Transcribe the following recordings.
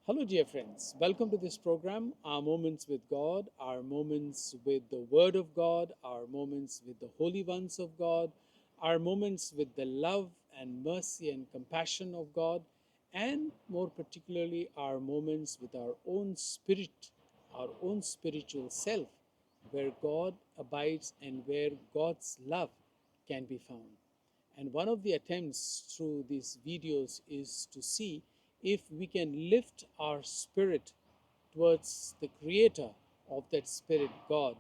Hello, dear friends. Welcome to this program, Our Moments with God, our moments with the Word of God, our moments with the Holy Ones of God, our moments with the love and mercy and compassion of God, and more particularly, our moments with our own spirit, our own spiritual self, where God abides and where God's love can be found. And one of the attempts through these videos is to see if we can lift our spirit towards the creator of that spirit, God.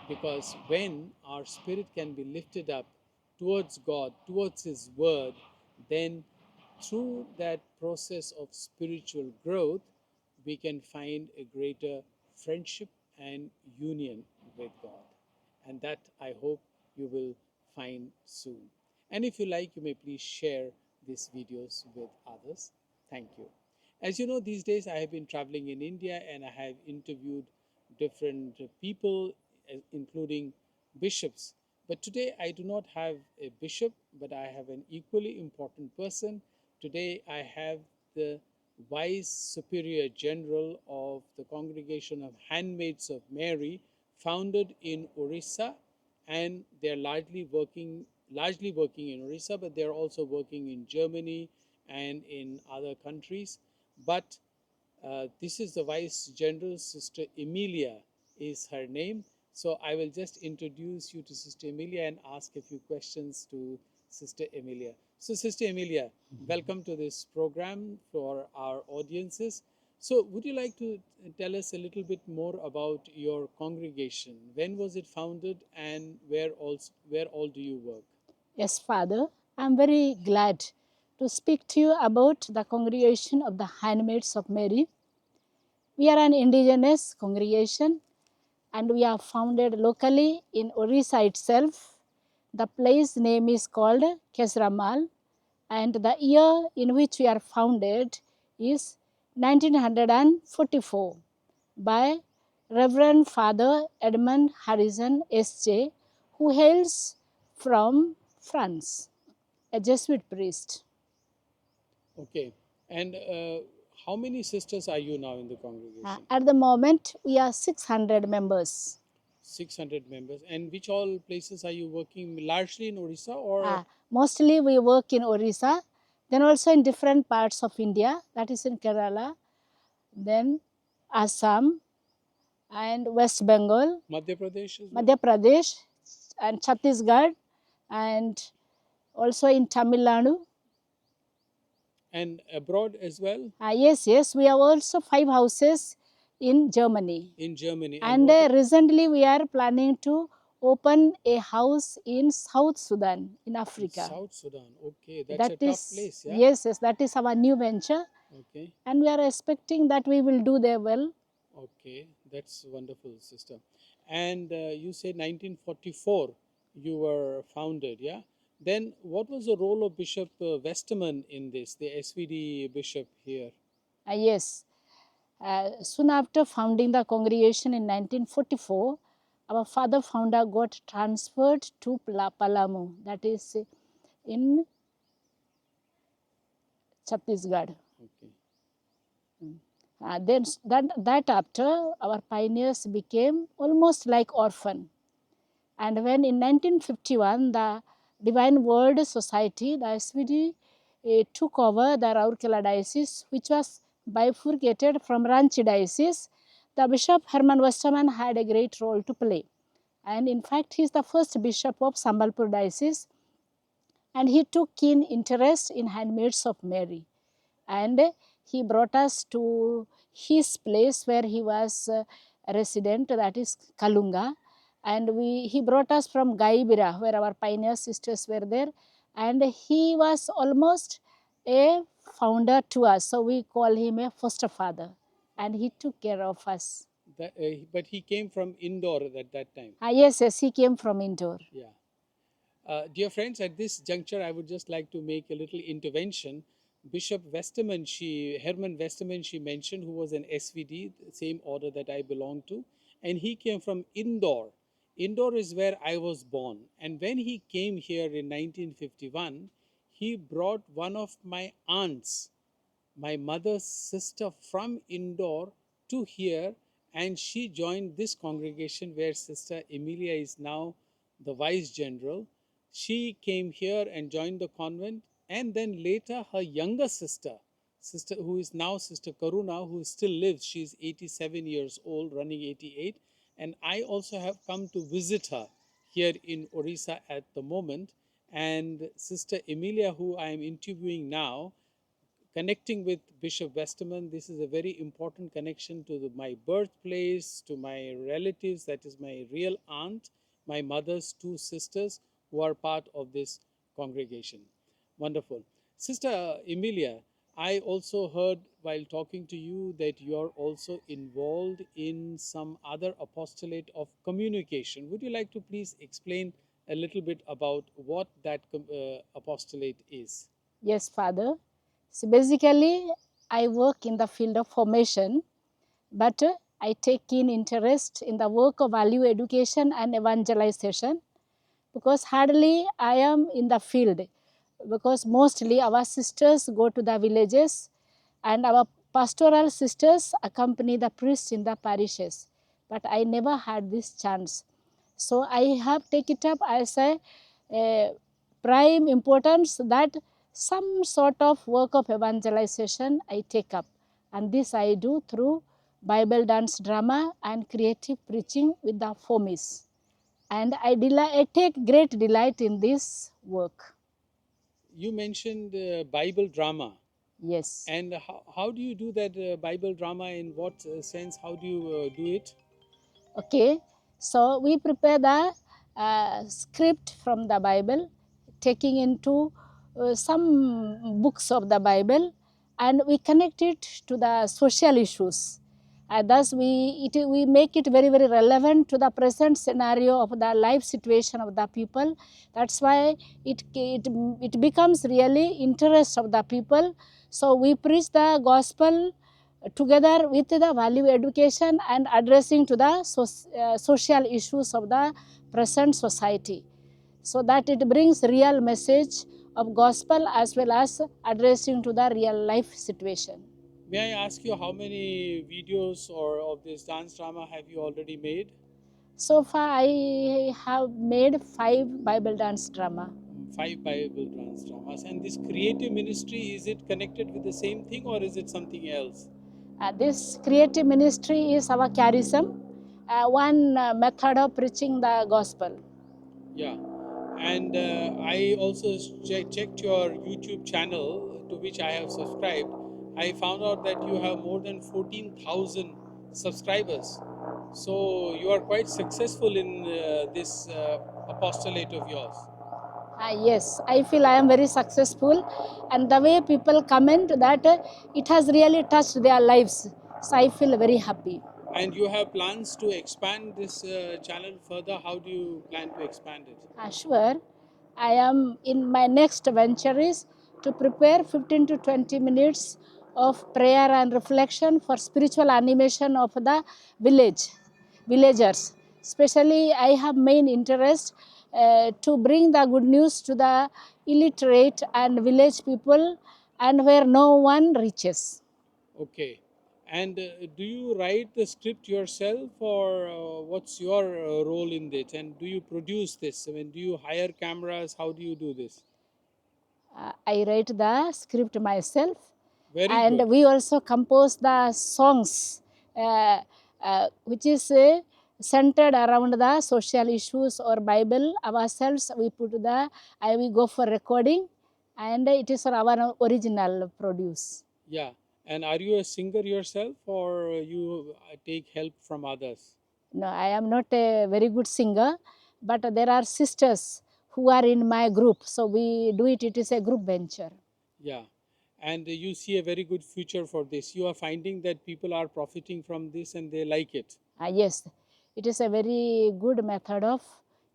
Because when our spirit can be lifted up towards God, towards His Word, then through that process of spiritual growth, we can find a greater friendship and union with God. And that I hope you will find soon. And if you like, you may please share these videos with others. Thank you. As you know, these days I have been traveling in India and I have interviewed different people, including bishops. But today I do not have a bishop, but I have an equally important person. Today I have the Vice Superior General of the Congregation of Handmaids of Mary, founded in Orissa, and they're largely working in Orissa, but they're also working in Germany and in other countries. But this is the Vice General, Sister Emilia is her name. So I will just introduce you to Sister Emilia and ask a few questions to Sister Emilia. So, Sister Emilia, welcome to this program for our audiences. So, would you like to tell us a little bit more about your congregation? When was it founded, and where all do you work? Yes, Father, I am very glad to speak to you about the congregation of the Handmaids of Mary. We are an indigenous congregation and we are founded locally in Orissa itself. The place name is called Kesramal and the year in which we are founded is 1944 by Reverend Father Edmund Harrison S.J., who hails from France, a Jesuit priest. Okay. And how many sisters are you now in the congregation? At the moment, we are 600 members. 600 members. And which all places are you working? Largely in Orissa or? Mostly we work in Orissa, then also in different parts of India, that is in Kerala, then Assam and West Bengal, Madhya Pradesh as well? Madhya Pradesh and Chhattisgarh, and also in Tamil Nadu. And abroad as well? Yes, we have also 5 houses in Germany. In Germany. And recently we are planning to open a house in South Sudan, in Africa. South Sudan. Okay, that's That a tough is, place, yeah? yes, that is our new venture. Okay, And we are expecting that we will do there well. okay, that's wonderful, sister. And you said 1944 you were founded, yeah? Then what was the role of Bishop Westerman in this, the SVD bishop here? Yes, soon after founding the congregation in 1944, our father founder got transferred to Palamu, that is in Chhattisgarh. Okay. Then that after our pioneers became almost like orphan. And when in 1951 the Divine Word Society, the SVD, took over the Rourkela diocese, which was bifurcated from Ranchi diocese, the Bishop Herman Westerman had a great role to play. And in fact, he is the first bishop of Sambalpur diocese, and he took keen interest in Handmaids of Mary. And he brought us to his place where he was a resident, that is Kalunga. And he brought us from Gaibira, where our pioneer sisters were there. And he was almost a founder to us. So we call him a foster father. And he took care of us. But he came from Indore at that time. Yes, he came from Indore. Yeah. Dear friends, at this juncture, I would just like to make a little intervention. Bishop Westerman, Herman Westerman, she mentioned, who was an SVD, the same order that I belong to, and he came from Indore. Indore is where I was born. And when he came here in 1951, he brought one of my aunts my mother's sister from Indore to here, and she joined this congregation where Sister Emilia is now the vice general. She came here and joined the convent, and then later her younger sister, sister who is now Sister Karuna, who still lives, she's 87 years old, running 88, and I also have come to visit her here in Orissa at the moment. And Sister Emilia, who I am interviewing now, connecting with Bishop Westerman, this is a very important connection to my birthplace, to my relatives, that is my real aunt, my mother's two sisters who are part of this congregation. Wonderful. Sister Emilia, I also heard while talking to you that you are also involved in some other apostolate of communication. Would you like to please explain a little bit about what that apostolate is? Yes, Father. So basically, I work in the field of formation, but I take in interest in the work of value education and evangelization, because hardly I am in the field, because mostly our sisters go to the villages and our pastoral sisters accompany the priests in the parishes. But I never had this chance. So I have taken it up as a prime importance that some sort of work of evangelization I take up. And this I do through Bible dance drama and creative preaching with the FOMIS. And I take great delight in this work. You mentioned Bible drama. Yes. And how do you do that Bible drama? In what sense? How do you do it? Okay, so we prepare the script from the Bible, taking into some books of the Bible, and we connect it to the social issues. Thus, we make it very, very relevant to the present scenario of the life situation of the people. That's why it becomes really interest of the people. So we preach the gospel together with the value education and addressing to the social issues of the present society, so that it brings real message of gospel as well as addressing to the real life situation. May I ask you how many videos or of this dance drama have you already made? So far I have made 5 Bible dance drama. Five Bible dance dramas. And this creative ministry, is it connected with the same thing or is it something else? This creative ministry is our charism, one method of preaching the gospel. Yeah. And I also checked your YouTube channel to which I have subscribed. I found out that you have more than 14,000 subscribers. So you are quite successful in this apostolate of yours. Yes, I feel I am very successful, and the way people comment that it has really touched their lives. So I feel very happy. And you have plans to expand this channel further. How do you plan to expand it? Sure, I am in my next venture is to prepare 15 to 20 minutes of prayer and reflection for spiritual animation of the villagers. Especially, I have main interest to bring the good news to the illiterate and village people, and where no one reaches. Okay. And do you write the script yourself, or what's your role in it? And do you produce this? I mean, do you hire cameras? How do you do this? I write the script myself, Very and good. we also compose the songs, which is centered around the social issues or Bible. Ourselves, we put the, we go for recording, and it is for our original produce. Yeah. And are you a singer yourself, or you take help from others? No, I am not a very good singer, but there are sisters who are in my group, so we do it. It is a group venture. Yeah. And you see a very good future for this. You are finding that people are profiting from this and they like it. Yes, it is a very good method of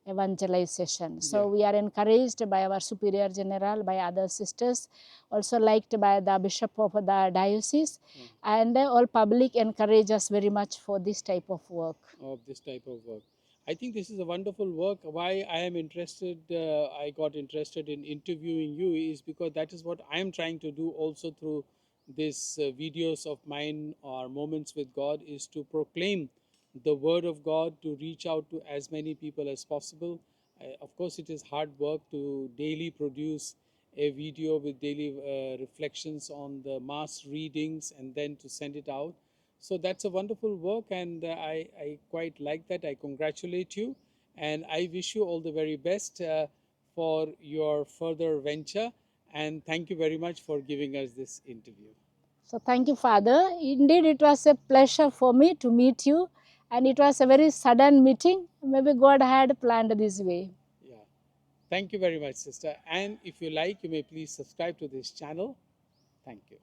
evangelization. Yeah. So we are encouraged by our superior general, by other sisters, also liked by the bishop of the diocese, and all public encourage us very much for this type of work. Of this type of work. I think this is a wonderful work. Why I am interested, I got interested in interviewing you is because that is what I am trying to do also through this videos of mine or moments with God is to proclaim the word of God, to reach out to as many people as possible. Of course, it is hard work to daily produce a video with daily reflections on the mass readings and then to send it out. So that's a wonderful work, and I quite like that. I congratulate you, and I wish you all the very best for your further venture. And thank you very much for giving us this interview. So thank you, Father. Indeed, it was a pleasure for me to meet you, and it was a very sudden meeting. Maybe God had planned this way. Yeah. Thank you very much, sister. And if you like, you may please subscribe to this channel. Thank you.